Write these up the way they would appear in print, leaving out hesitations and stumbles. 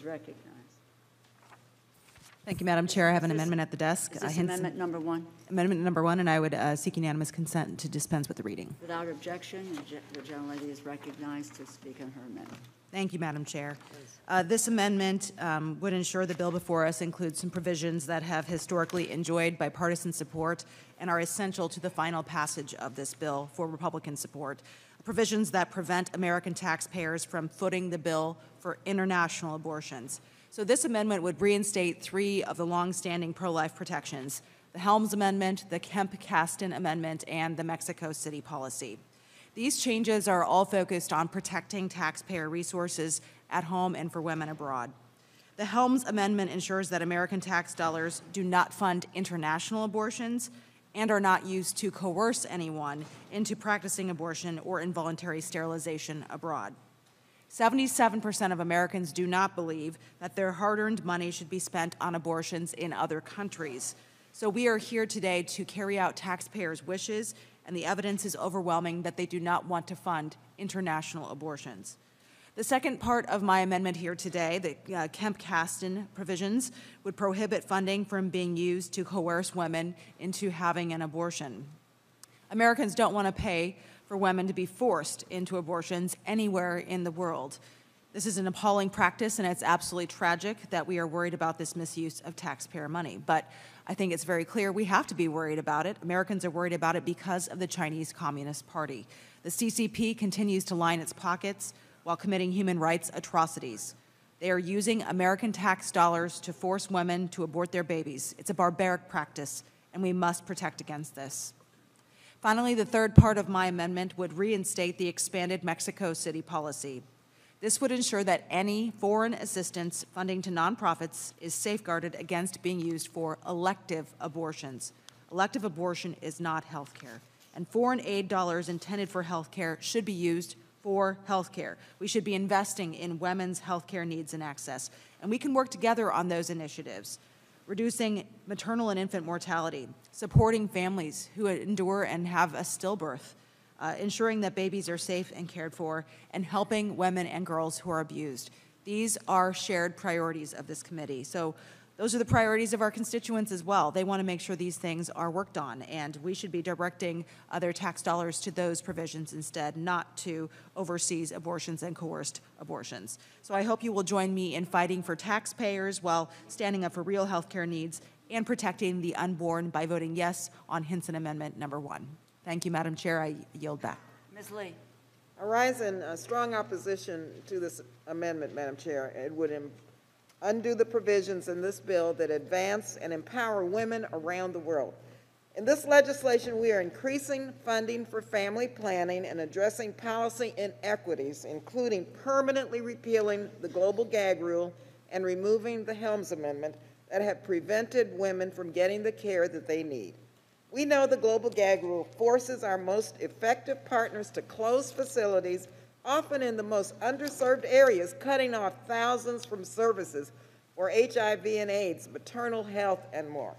recognized. Thank you, Madam Chair. I have an amendment at the desk. Is this amendment number one? Amendment number one, and I would seek unanimous consent to dispense with the reading. Without objection, the gentlelady is recognized to speak on her amendment. Thank you, Madam Chair. This amendment would ensure the bill before us includes some provisions that have historically enjoyed bipartisan support and are essential to the final passage of this bill for Republican support. Provisions that prevent American taxpayers from footing the bill for international abortions. So this amendment would reinstate three of the longstanding pro-life protections: the Helms Amendment, the Kemp-Kasten Amendment, and the Mexico City policy. These changes are all focused on protecting taxpayer resources at home and for women abroad. The Helms Amendment ensures that American tax dollars do not fund international abortions and are not used to coerce anyone into practicing abortion or involuntary sterilization abroad. 77% of Americans do not believe that their hard-earned money should be spent on abortions in other countries. So we are here today to carry out taxpayers' wishes, and the evidence is overwhelming that they do not want to fund international abortions. The second part of my amendment here today, the Kemp-Kasten provisions, would prohibit funding from being used to coerce women into having an abortion. Americans don't want to pay for women to be forced into abortions anywhere in the world. This is an appalling practice, and it's absolutely tragic that we are worried about this misuse of taxpayer money. But I think it's very clear we have to be worried about it. Americans are worried about it because of the Chinese Communist Party. The CCP continues to line its pockets while committing human rights atrocities. They are using American tax dollars to force women to abort their babies. It's a barbaric practice, and we must protect against this. Finally, the third part of my amendment would reinstate the expanded Mexico City policy. This would ensure that any foreign assistance funding to nonprofits is safeguarded against being used for elective abortions. Elective abortion is not health care, and foreign aid dollars intended for health care should be used for health care. We should be investing in women's health care needs and access, and we can work together on those initiatives. Reducing maternal and infant mortality, supporting families who endure and have a stillbirth, ensuring that babies are safe and cared for, and helping women and girls who are abused. These are shared priorities of this committee. So those are the priorities of our constituents as well. They want to make sure these things are worked on, and we should be directing their tax dollars to those provisions instead, not to overseas abortions and coerced abortions. So I hope you will join me in fighting for taxpayers while standing up for real health care needs and protecting the unborn by voting yes on Hinson Amendment number 1. Thank you, Madam Chair. I yield back. Ms. Lee. I rise in strong opposition to this amendment, Madam Chair. It would undo the provisions in this bill that advance and empower women around the world. In this legislation, we are increasing funding for family planning and addressing policy inequities, including permanently repealing the global gag rule and removing the Helms Amendment that have prevented women from getting the care that they need. We know the global gag rule forces our most effective partners to close facilities, often in the most underserved areas, cutting off thousands from services for HIV and AIDS, maternal health, and more.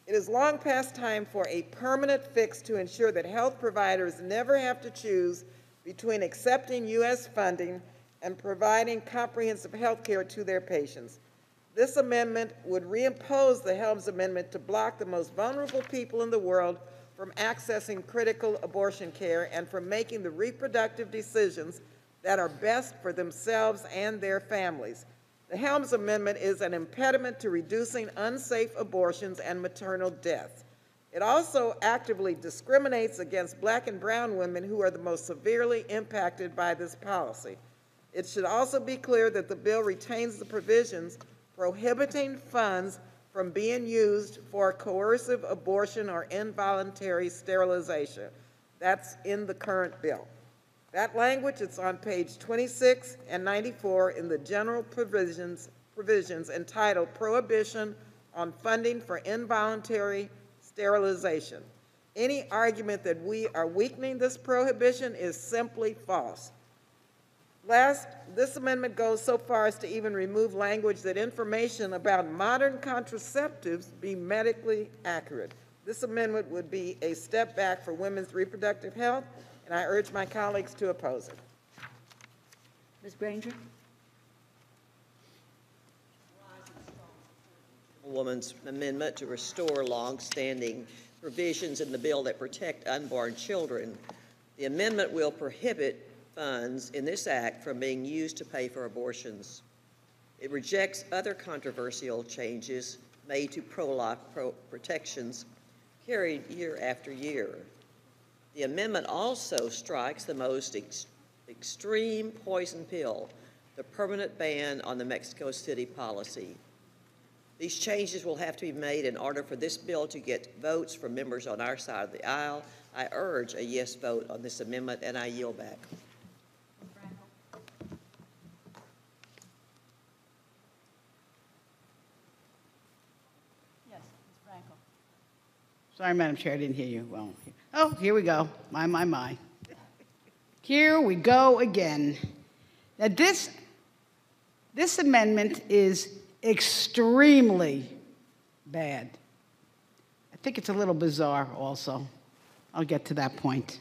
It is long past time for a permanent fix to ensure that health providers never have to choose between accepting U.S. funding and providing comprehensive health care to their patients. This amendment would reimpose the Helms Amendment to block the most vulnerable people in the world from accessing critical abortion care and from making the reproductive decisions that are best for themselves and their families. The Helms Amendment is an impediment to reducing unsafe abortions and maternal deaths. It also actively discriminates against Black and brown women who are the most severely impacted by this policy. It should also be clear that the bill retains the provisions prohibiting funds from being used for coercive abortion or involuntary sterilization. That's in the current bill. That language is on page 26 and 94 in the general provisions entitled Prohibition on Funding for Involuntary Sterilization. Any argument that we are weakening this prohibition is simply false. Last, this amendment goes so far as to even remove language that information about modern contraceptives be medically accurate. This amendment would be a step back for women's reproductive health, and I urge my colleagues to oppose it. Ms. Granger. Councilwoman's amendment to restore long-standing provisions in the bill that protect unborn children. The amendment will prohibit funds in this act from being used to pay for abortions. It rejects other controversial changes made to pro-life protections carried year after year. The amendment also strikes the most extreme poison pill, the permanent ban on the Mexico City policy. These changes will have to be made in order for this bill to get votes from members on our side of the aisle. I urge a yes vote on this amendment, and I yield back. Sorry, Madam Chair, I didn't hear you well. Oh, here we go. My. Here we go again. Now, this amendment is extremely bad. I think it's a little bizarre also. I'll get to that point.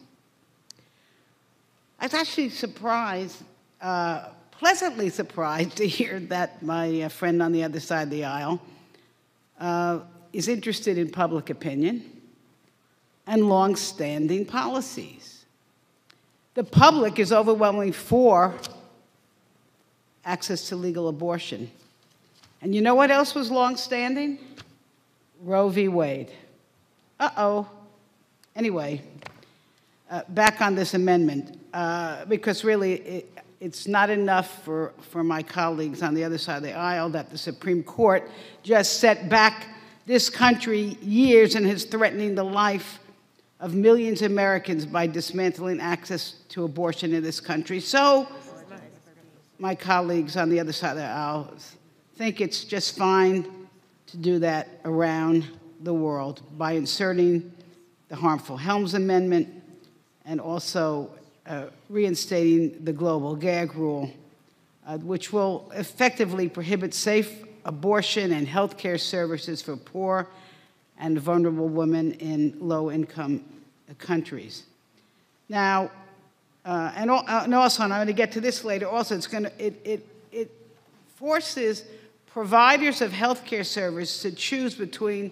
I was actually surprised, pleasantly surprised to hear that my friend on the other side of the aisle is interested in public opinion and long-standing policies. The public is overwhelmingly for access to legal abortion. And you know what else was long-standing? Roe v. Wade. Uh-oh. Anyway, back on this amendment, because really it's not enough for my colleagues on the other side of the aisle that the Supreme Court just set back this country years and is threatening the life of millions of Americans by dismantling access to abortion in this country. So my colleagues on the other side of the aisle think it's just fine to do that around the world by inserting the harmful Helms Amendment and also reinstating the global gag rule, which will effectively prohibit safe abortion and health care services for poor and vulnerable women in low-income countries. Now, and also, and I'm going to get to this later, also, it forces providers of health care services to choose between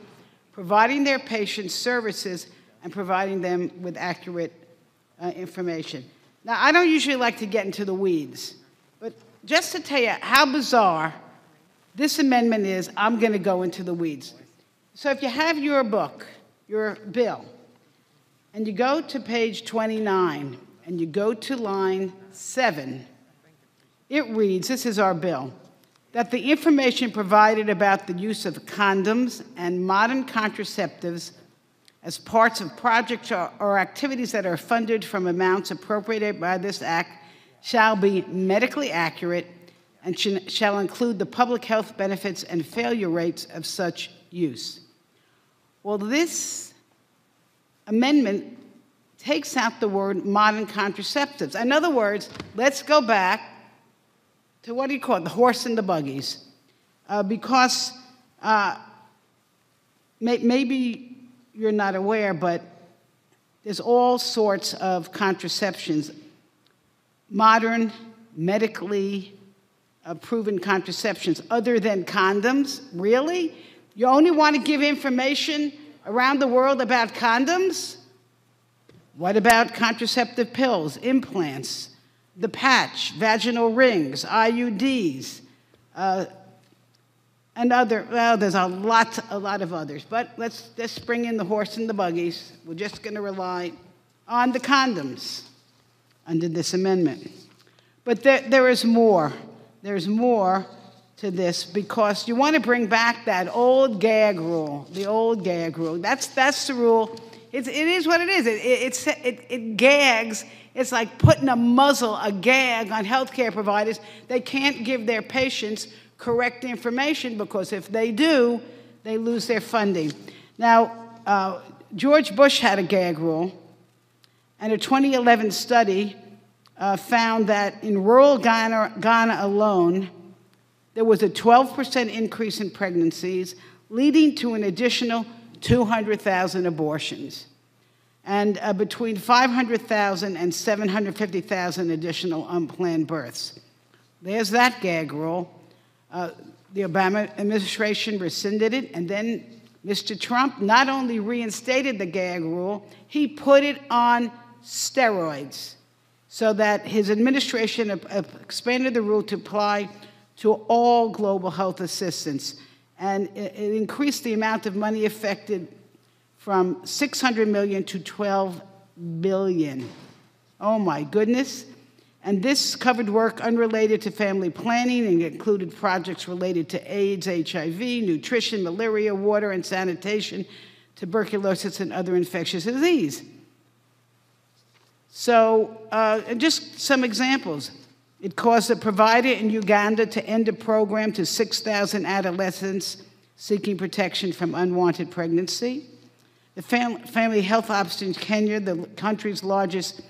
providing their patients services and providing them with accurate information. Now, I don't usually like to get into the weeds, but just to tell you how bizarre this amendment is, I'm going to go into the weeds. So if you have your book, your bill, and you go to page 29, and you go to line 7, it reads, this is our bill, that the information provided about the use of condoms and modern contraceptives as parts of projects or activities that are funded from amounts appropriated by this act shall be medically accurate and shall include the public health benefits and failure rates of such use. Well, this amendment takes out the word modern contraceptives. In other words, let's go back to what do you call it, the horse and the buggies, because maybe you're not aware, but there's all sorts of contraceptions, modern, medically proven contraceptions other than condoms. Really? You only want to give information around the world about condoms? What about contraceptive pills, implants, the patch, vaginal rings, IUDs, and other, well, there's a lot of others. But let's bring in the horse and the buggies. We're just going to rely on the condoms under this amendment. But there is more. There's more to this because you want to bring back that old gag rule, the old gag rule. That's the rule. It is what it is. It gags. It's like putting a gag on healthcare providers. They can't give their patients correct information because if they do, they lose their funding. Now, George Bush had a gag rule, and a 2011 study found that in rural Ghana alone, there was a 12% increase in pregnancies, leading to an additional 200,000 abortions, and between 500,000 and 750,000 additional unplanned births. There's that gag rule. The Obama administration rescinded it, and then Mr. Trump not only reinstated the gag rule, he put it on steroids so that his administration expanded the rule to apply to all global health assistance. And it increased the amount of money affected from $600 million to $12 billion. Oh my goodness. And this covered work unrelated to family planning and included projects related to AIDS, HIV, nutrition, malaria, water and sanitation, tuberculosis, and other infectious disease. So just some examples. It caused a provider in Uganda to end a program to 6,000 adolescents seeking protection from unwanted pregnancy. The Family Health Office in Kenya, the country's largest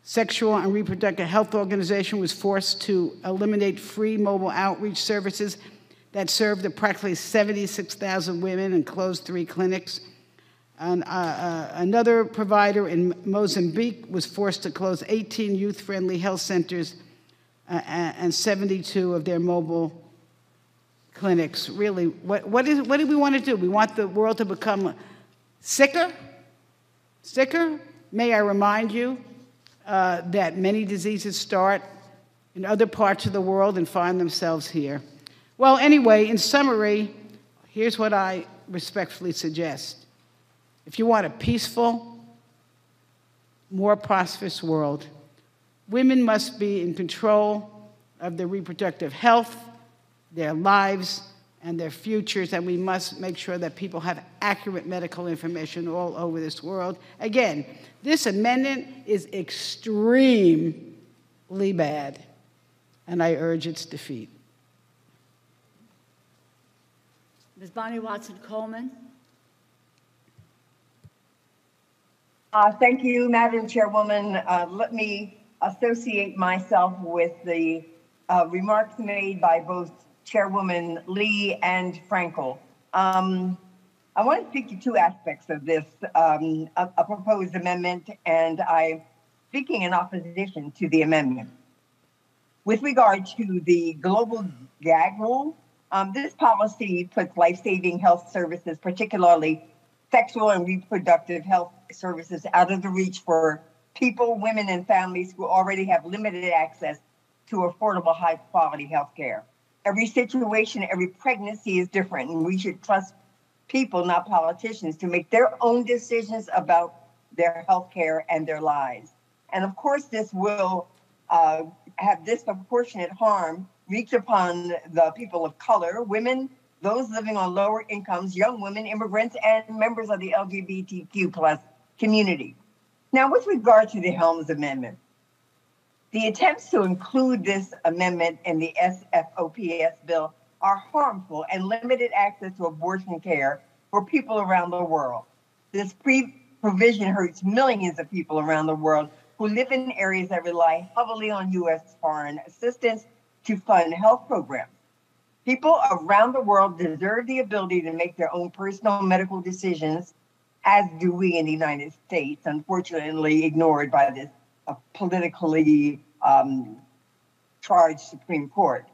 sexual and reproductive health organization, was forced to eliminate free mobile outreach services that served approximately 76,000 women and closed 3 clinics. And, another provider in Mozambique was forced to close 18 youth-friendly health centers and 72 of their mobile clinics. Really, what do we want to do? We want the world to become sicker? Sicker? May I remind you that many diseases start in other parts of the world and find themselves here. Well, anyway, in summary, here's what I respectfully suggest. If you want a peaceful, more prosperous world, women must be in control of their reproductive health, their lives, and their futures, and we must make sure that people have accurate medical information all over this world. Again, this amendment is extremely bad, and I urge its defeat. Ms. Bonnie Watson-Coleman. Thank you, Madam Chairwoman. Let me associate myself with the remarks made by both Chairwoman Lee and Frankel. I want to speak to 2 aspects of this, a proposed amendment, and I'm speaking in opposition to the amendment. With regard to the global gag rule, this policy puts life-saving health services, particularly sexual and reproductive health services, out of the reach for people, women, and families who already have limited access to affordable, high-quality health care. Every situation, every pregnancy is different, and we should trust people, not politicians, to make their own decisions about their health care and their lives. And of course, this will have disproportionate harm reach upon the people of color, women, those living on lower incomes, young women, immigrants, and members of the LGBTQ plus community. Now, with regard to the Helms Amendment, the attempts to include this amendment in the SFOPS bill are harmful and limited access to abortion care for people around the world. This provision hurts millions of people around the world who live in areas that rely heavily on U.S. foreign assistance to fund health programs. People around the world deserve the ability to make their own personal medical decisions, as do we in the United States, unfortunately ignored by this politically charged Supreme Court.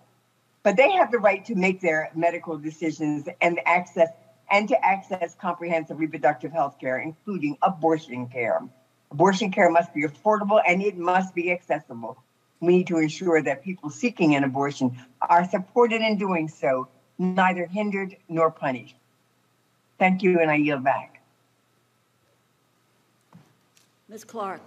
But they have the right to make their medical decisions and to access comprehensive reproductive health care, including abortion care. Abortion care must be affordable and it must be accessible. We need to ensure that people seeking an abortion are supported in doing so, neither hindered nor punished. Thank you, and I yield back. Ms. Clark.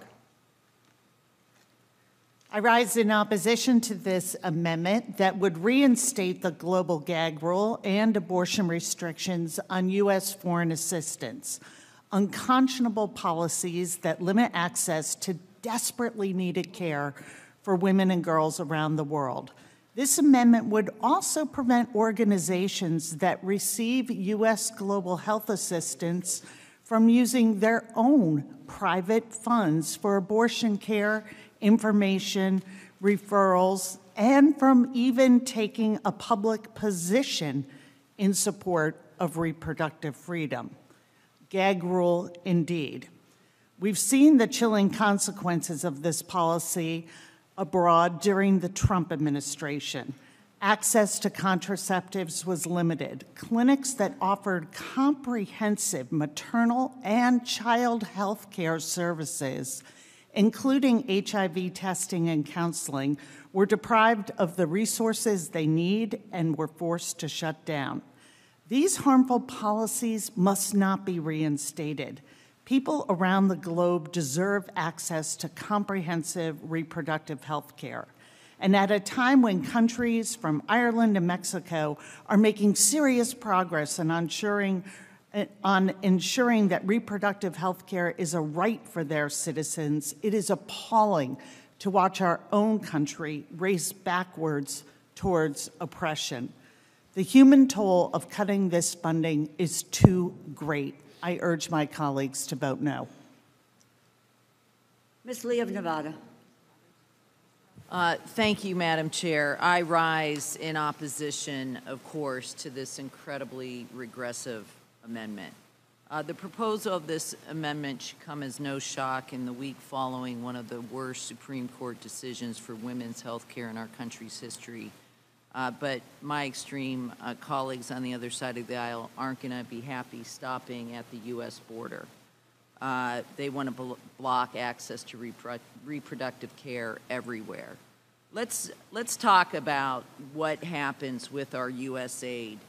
I rise in opposition to this amendment that would reinstate the global gag rule and abortion restrictions on U.S. foreign assistance, unconscionable policies that limit access to desperately needed care for women and girls around the world. This amendment would also prevent organizations that receive U.S. global health assistance from using their own private funds for abortion care, information, referrals, and from even taking a public position in support of reproductive freedom. Gag rule indeed. We've seen the chilling consequences of this policy abroad during the Trump administration. Access to contraceptives was limited. Clinics that offered comprehensive maternal and child health care services, including HIV testing and counseling, were deprived of the resources they need and were forced to shut down. These harmful policies must not be reinstated. People around the globe deserve access to comprehensive reproductive health care. And at a time when countries from Ireland to Mexico are making serious progress in ensuring that reproductive health care is a right for their citizens, it is appalling to watch our own country race backwards towards oppression. The human toll of cutting this funding is too great. I urge my colleagues to vote no. Ms. Lee of Nevada. Thank you, Madam Chair. I rise in opposition, of course, to this incredibly regressive amendment. The proposal of this amendment should come as no shock in the week following one of the worst Supreme Court decisions for women's health care in our country's history. But my extreme colleagues on the other side of the aisle aren't going to be happy stopping at the U.S. border. They want to block access to reproductive care everywhere. Let's talk about what happens with our U.S. aid.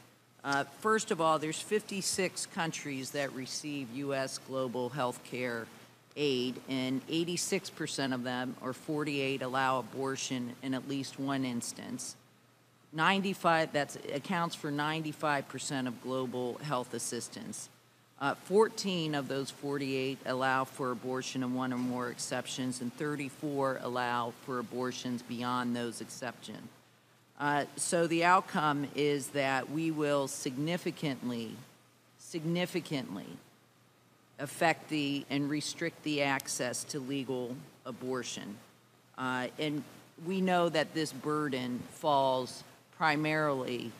First of all, there's 56 countries that receive U.S. global health care aid, and 86% of them, or 48, allow abortion in at least one instance. 95, that accounts for 95% of global health assistance. 14 of those 48 allow for abortion in one or more exceptions, and 34 allow for abortions beyond those exceptions. So the outcome is that we will significantly affect and restrict the access to legal abortion. And we know that this burden falls primarily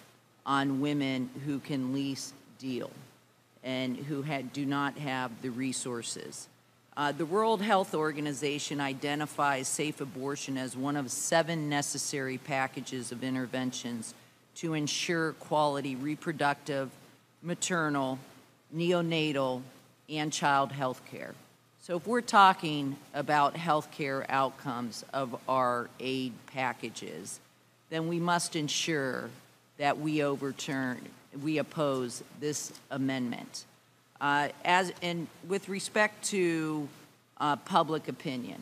on women who can least deal and who do not have the resources. The World Health Organization identifies safe abortion as one of 7 necessary packages of interventions to ensure quality reproductive, maternal, neonatal, and child health care. So if we're talking about health care outcomes of our aid packages, then we must ensure that we oppose this amendment. With respect to public opinion,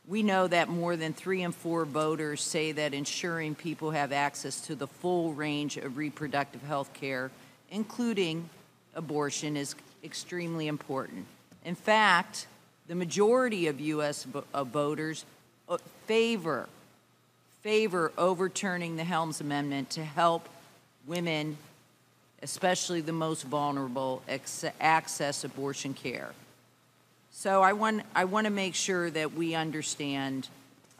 we know that more than 3 in 4 voters say that ensuring people have access to the full range of reproductive health care, including abortion, is extremely important. In fact, the majority of U.S. voters favor overturning the Helms Amendment to help women, especially the most vulnerable, access abortion care. So I want to make sure that we understand.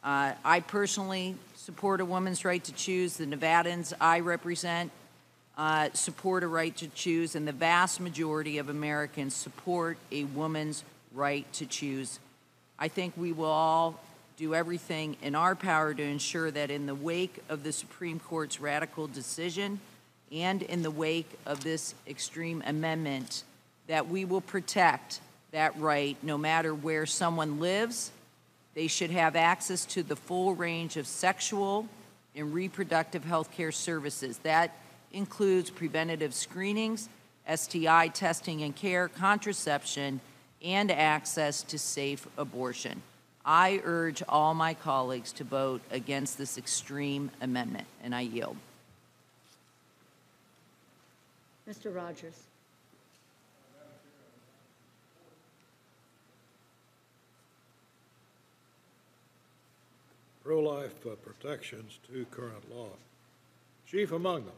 I personally support a woman's right to choose. The Nevadans I represent support a right to choose, and the vast majority of Americans support a woman's right to choose. I think we will all do everything in our power to ensure that in the wake of the Supreme Court's radical decision and in the wake of this extreme amendment, that we will protect that right no matter where someone lives. They should have access to the full range of sexual and reproductive health care services. That includes preventative screenings, STI testing and care, contraception, and access to safe abortion. I urge all my colleagues to vote against this extreme amendment, and I yield. Mr. Rogers. Pro-life protections to current law. Chief among them,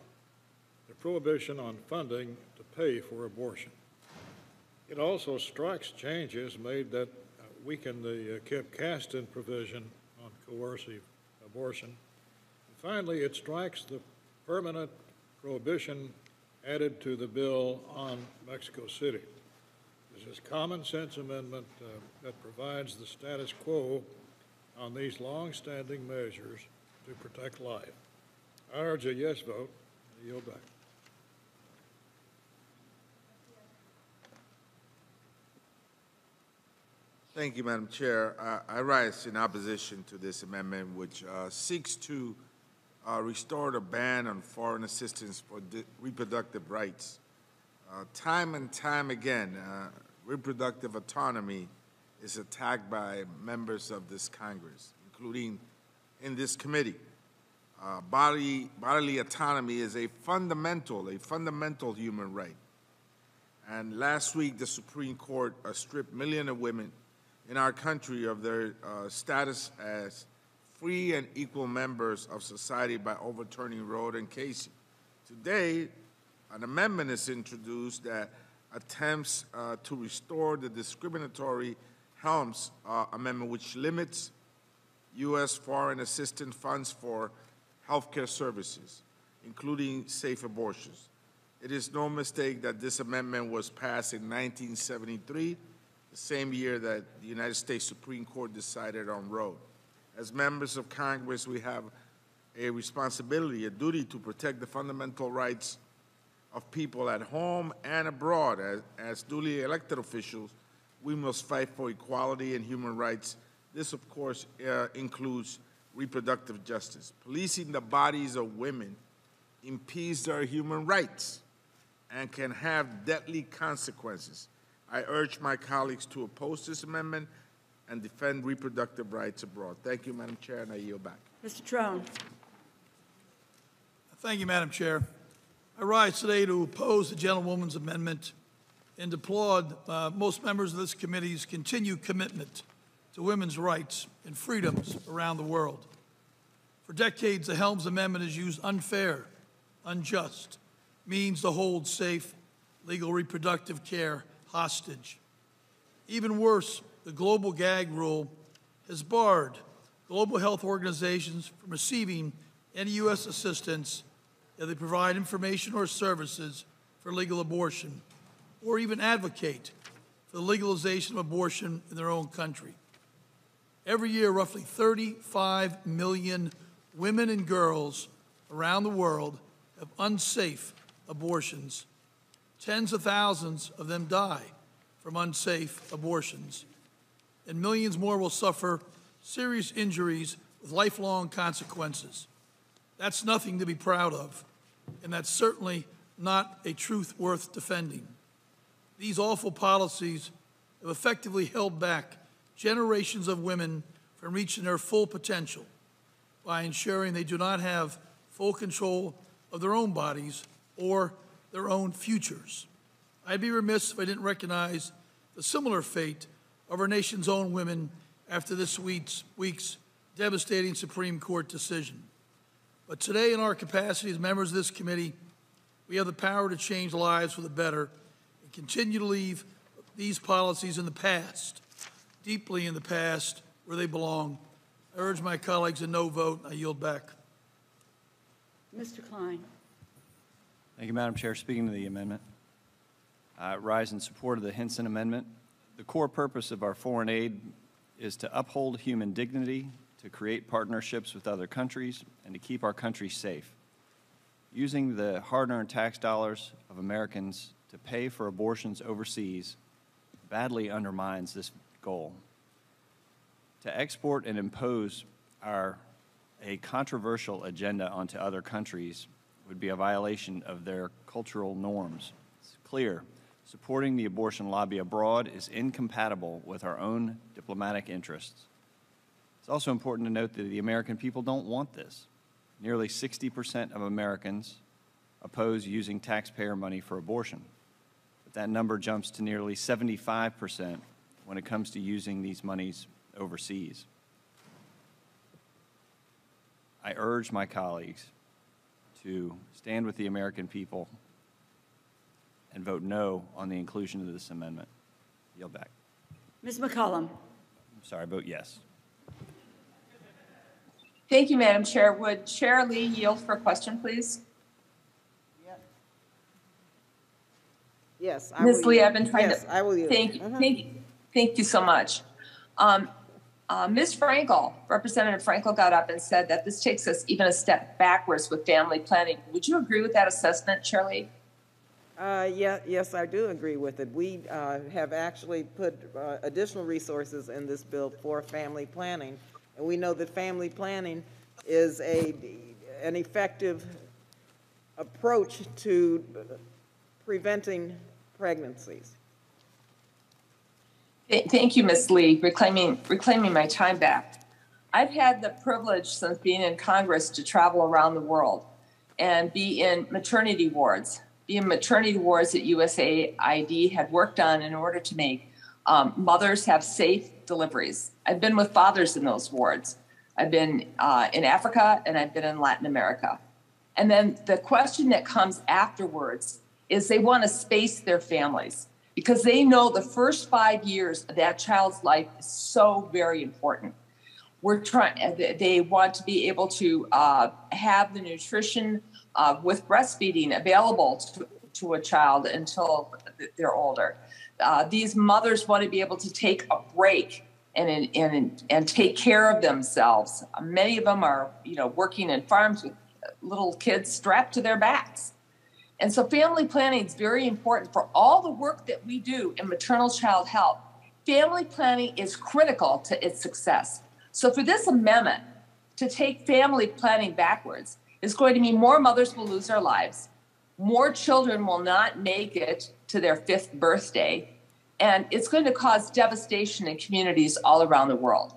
the prohibition on funding to pay for abortion. It also strikes changes made that weaken the Kip Caston provision on coercive abortion. And finally, it strikes the permanent prohibition added to the bill on Mexico City. This is a common sense amendment that provides the status quo on these long-standing measures to protect life. I urge a yes vote. I yield back. Thank you, Madam Chair. I rise in opposition to this amendment, which seeks to restore the ban on foreign assistance for reproductive rights. Time and time again, reproductive autonomy is attacked by members of this Congress, including in this committee. Bodily autonomy is a fundamental human right. And last week, the Supreme Court stripped millions of women in our country of their status as free and equal members of society by overturning Roe and Casey. Today, an amendment is introduced that attempts to restore the discriminatory Helms Amendment, which limits U.S. foreign assistance funds for healthcare services, including safe abortions. It is no mistake that this amendment was passed in 1973, the same year that the United States Supreme Court decided on Roe. As members of Congress, we have a responsibility, a duty to protect the fundamental rights of people at home and abroad. As duly elected officials, we must fight for equality and human rights. This, of course, includes reproductive justice. Policing the bodies of women impedes their human rights and can have deadly consequences. I urge my colleagues to oppose this amendment and defend reproductive rights abroad. Thank you, Madam Chair, and I yield back. Mr. Trone. Thank you, Madam Chair. I rise today to oppose the gentlewoman's amendment and applaud most members of this committee's continued commitment to women's rights and freedoms around the world. For decades, the Helms Amendment has used unfair, unjust means to hold safe, legal reproductive care hostage. Even worse, the global gag rule has barred global health organizations from receiving any U.S. assistance if they provide information or services for legal abortion, or even advocate for the legalization of abortion in their own country. Every year, roughly 35 million women and girls around the world have unsafe abortions. Tens of thousands of them die from unsafe abortions, and millions more will suffer serious injuries with lifelong consequences. That's nothing to be proud of, and that's certainly not a truth worth defending. These awful policies have effectively held back generations of women from reaching their full potential by ensuring they do not have full control of their own bodies or their own futures. I'd be remiss if I didn't recognize the similar fate of our nation's own women after this week's devastating Supreme Court decision. But today, in our capacity as members of this committee, we have the power to change lives for the better and continue to leave these policies in the past, deeply in the past, where they belong. I urge my colleagues a no vote. I yield back. Mr. Klein. Thank you, Madam Chair. Speaking to the amendment, I rise in support of the Hinson Amendment. The core purpose of our foreign aid is to uphold human dignity, to create partnerships with other countries, and to keep our country safe. Using the hard-earned tax dollars of Americans to pay for abortions overseas badly undermines this goal. To export and impose a controversial agenda onto other countries would be a violation of their cultural norms. It's clear, supporting the abortion lobby abroad is incompatible with our own diplomatic interests. It's also important to note that the American people don't want this. Nearly 60% of Americans oppose using taxpayer money for abortion, but that number jumps to nearly 75% when it comes to using these monies overseas. I urge my colleagues to stand with the American people and vote no on the inclusion of this amendment. Yield back. Ms. McCollum. I'm sorry, vote yes. Thank you, Madam Chair. Would Chair Lee yield for a question, please? Yes. Ms. Lee, I've been trying yes, to. I will yield. Thank you so much. Ms. Frankel, Representative Frankel got up and said that this takes us even a step backwards with family planning. Would you agree with that assessment, Shirley? Yes, I do agree with it. We have actually put additional resources in this bill for family planning, and we know that family planning is an effective approach to preventing pregnancies. Thank you, Ms. Lee, reclaiming my time back. I've had the privilege since being in Congress to travel around the world and be in maternity wards. Be in maternity wards that USAID had worked on in order to make mothers have safe deliveries. I've been with fathers in those wards. I've been in Africa and I've been in Latin America. And then the question that comes afterwards is they want to space their families, because they know the first 5 years of that child's life is so very important. They want to be able to have the nutrition with breastfeeding available to a child until they're older. These mothers want to be able to take a break and take care of themselves. Many of them are, working in farms with little kids strapped to their backs. And so family planning is very important for all the work that we do in maternal child health. Family planning is critical to its success. So for this amendment to take family planning backwards is going to mean more mothers will lose their lives, more children will not make it to their 5th birthday, and it's going to cause devastation in communities all around the world.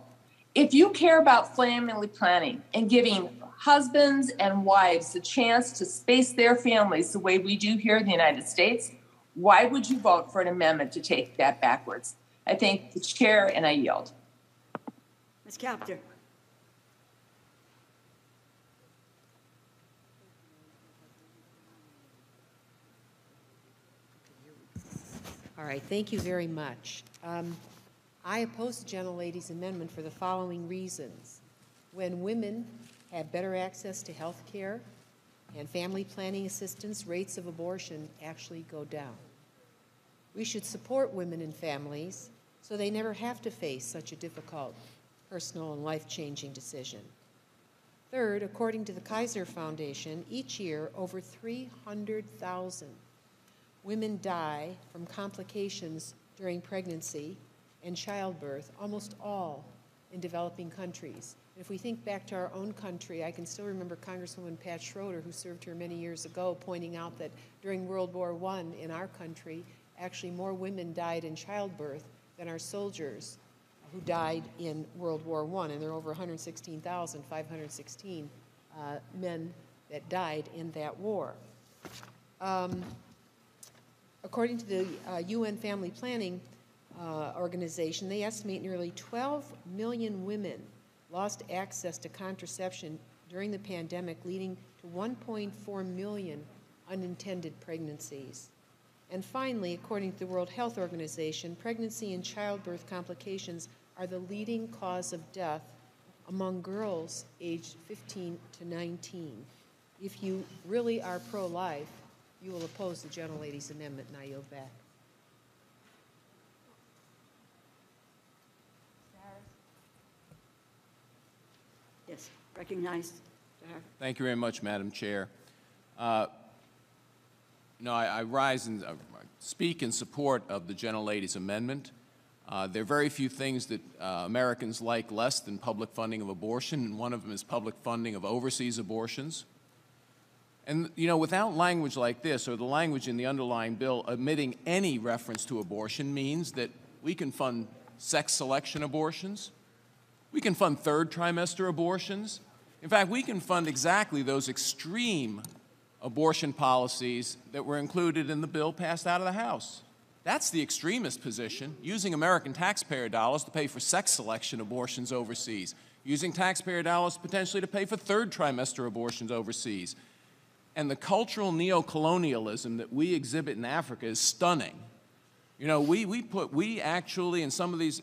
If you care about family planning and giving husbands and wives the chance to space their families the way we do here in the United States, why would you vote for an amendment to take that backwards? I thank the chair and I yield. Ms. Kaptur. All right, thank you very much. I oppose the gentlelady's amendment for the following reasons. When women have better access to health care and family planning assistance, rates of abortion actually go down. We should support women and families so they never have to face such a difficult personal and life-changing decision. Third, according to the Kaiser Foundation, each year over 300,000 women die from complications during pregnancy and childbirth, almost all in developing countries. If we think back to our own country, I can still remember Congresswoman Pat Schroeder, who served here many years ago, pointing out that during World War I in our country, actually more women died in childbirth than our soldiers who died in World War I, and there are over 116,516 men that died in that war. According to the UN Family Planning Organization, they estimate nearly 12 million women lost access to contraception during the pandemic, leading to 1.4 million unintended pregnancies. And finally, according to the World Health Organization, pregnancy and childbirth complications are the leading cause of death among girls aged 15 to 19. If you really are pro-life, you will oppose the gentlelady's amendment, and I yield back. Yes, recognized. Thank you very much, Madam Chair. I rise and speak in support of the gentlelady's amendment. There are very few things that Americans like less than public funding of abortion, and one of them is public funding of overseas abortions. And, without language like this, or the language in the underlying bill omitting any reference to abortion, means that we can fund sex selection abortions, we can fund third trimester abortions. In fact, we can fund exactly those extreme abortion policies that were included in the bill passed out of the House. That's the extremist position, using American taxpayer dollars to pay for sex selection abortions overseas, using taxpayer dollars potentially to pay for third trimester abortions overseas. And the cultural neocolonialism that we exhibit in Africa is stunning. We actually, in some of these,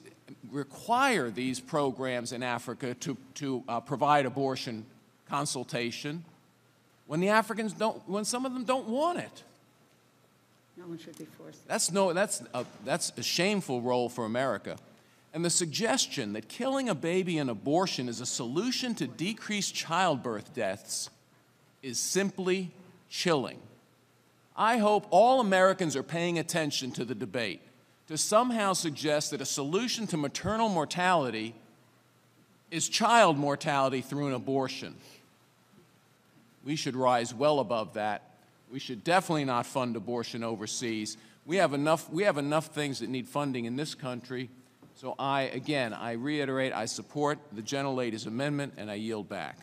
require these programs in Africa to provide abortion consultation when the Africans don't, when some of them don't want it. No one should be forced. That's a shameful role for America. And the suggestion that killing a baby in abortion is a solution to decrease childbirth deaths is simply chilling. I hope all Americans are paying attention to the debate to somehow suggest that a solution to maternal mortality is child mortality through an abortion. We should rise well above that. We should definitely not fund abortion overseas. We have enough things that need funding in this country. So I reiterate, I support the gentlelady's amendment, and I yield back.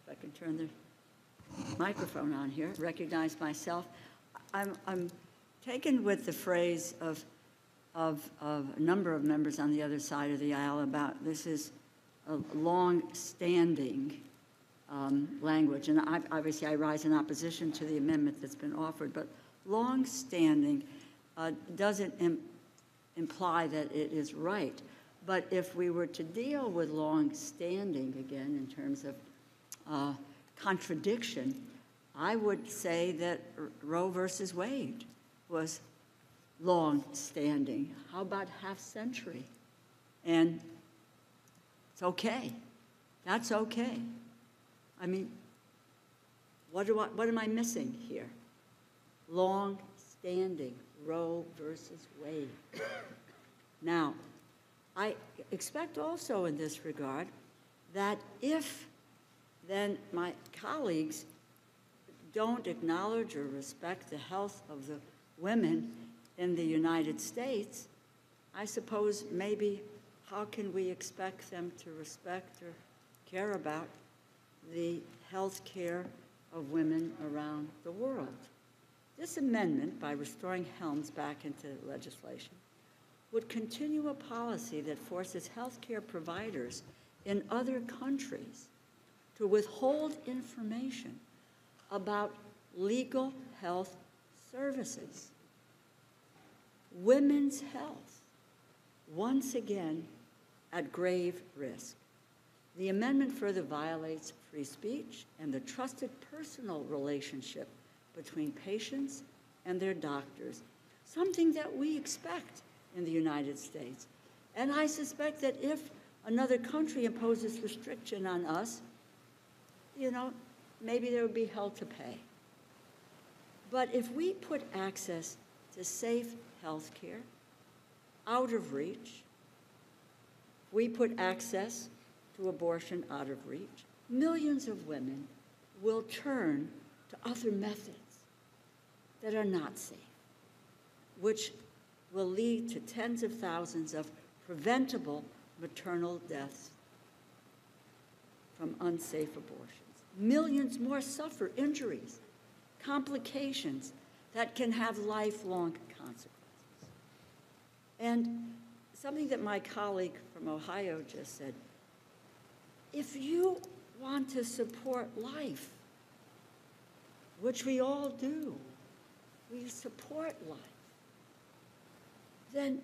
If I can turn the microphone on here, recognize myself. I'm taken with the phrase of a number of members on the other side of the aisle about this is a long-standing language, and obviously I rise in opposition to the amendment that's been offered, but long-standing doesn't imply that it is right. But if we were to deal with long-standing again in terms of contradiction, I would say that Roe versus Wade was long-standing. How about half-century? And it's okay. That's okay. I mean, what am I missing here? Long-standing, Roe versus Wade. Now, I expect also in this regard that if then my colleagues don't acknowledge or respect the health of the women in the United States, I suppose maybe how can we expect them to respect or care about the health care of women around the world? This amendment, by restoring Helms back into legislation, would continue a policy that forces health care providers in other countries to withhold information about legal health services. Women's health, once again, at grave risk. The amendment further violates free speech and the trusted personal relationship between patients and their doctors, something that we expect in the United States. And I suspect that if another country imposes restriction on us, maybe there would be hell to pay. But if we put access to safe health care out of reach, we put access to abortion out of reach, millions of women will turn to other methods that are not safe, which will lead to tens of thousands of preventable maternal deaths from unsafe abortions. Millions more suffer injuries, complications that can have lifelong consequences. And something that my colleague from Ohio just said, if you want to support life, which we all do, we support life, then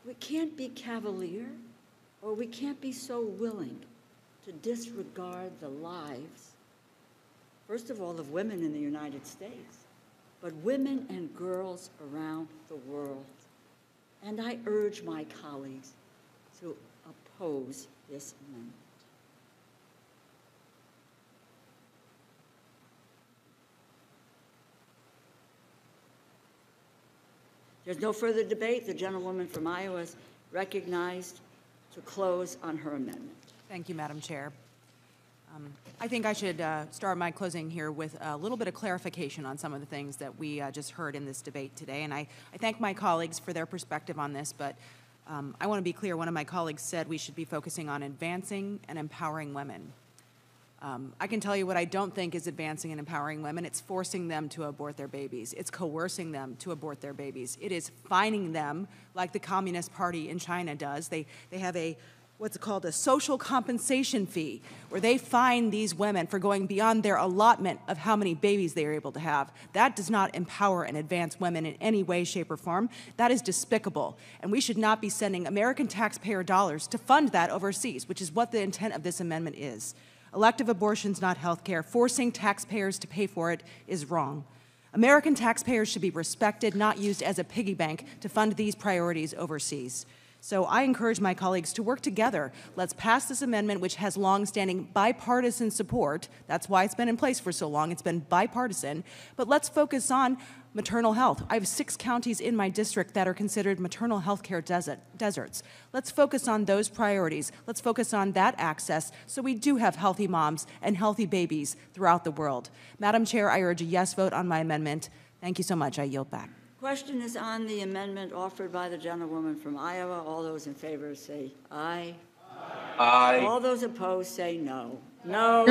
we can't be cavalier or we can't be so willing to disregard the lives, first of all, of women in the United States, but women and girls around the world. And I urge my colleagues to oppose this amendment. There's no further debate. The gentlewoman from Iowa is recognized to close on her amendment. Thank you, Madam Chair. I think I should start my closing here with a little bit of clarification on some of the things that we just heard in this debate today. And I thank my colleagues for their perspective on this, but I want to be clear. One of my colleagues said we should be focusing on advancing and empowering women. I can tell you what I don't think is advancing and empowering women. It's forcing them to abort their babies. It's coercing them to abort their babies. It is fining them like the Communist Party in China does. They have what's called a social compensation fee, where they fine these women for going beyond their allotment of how many babies they are able to have. That does not empower and advance women in any way, shape, or form. That is despicable, and we should not be sending American taxpayer dollars to fund that overseas, which is what the intent of this amendment is. Elective abortion's not health care. Forcing taxpayers to pay for it is wrong. American taxpayers should be respected, not used as a piggy bank to fund these priorities overseas. So I encourage my colleagues to work together. Let's pass this amendment, which has longstanding bipartisan support. That's why it's been in place for so long. It's been bipartisan. But let's focus on maternal health. I have 6 counties in my district that are considered maternal health care deserts. Let's focus on those priorities. Let's focus on that access so we do have healthy moms and healthy babies throughout the world. Madam Chair, I urge a yes vote on my amendment. Thank you so much. I yield back. Question is on the amendment offered by the gentlewoman from Iowa. All those in favor say aye. Aye. All those opposed say no. No.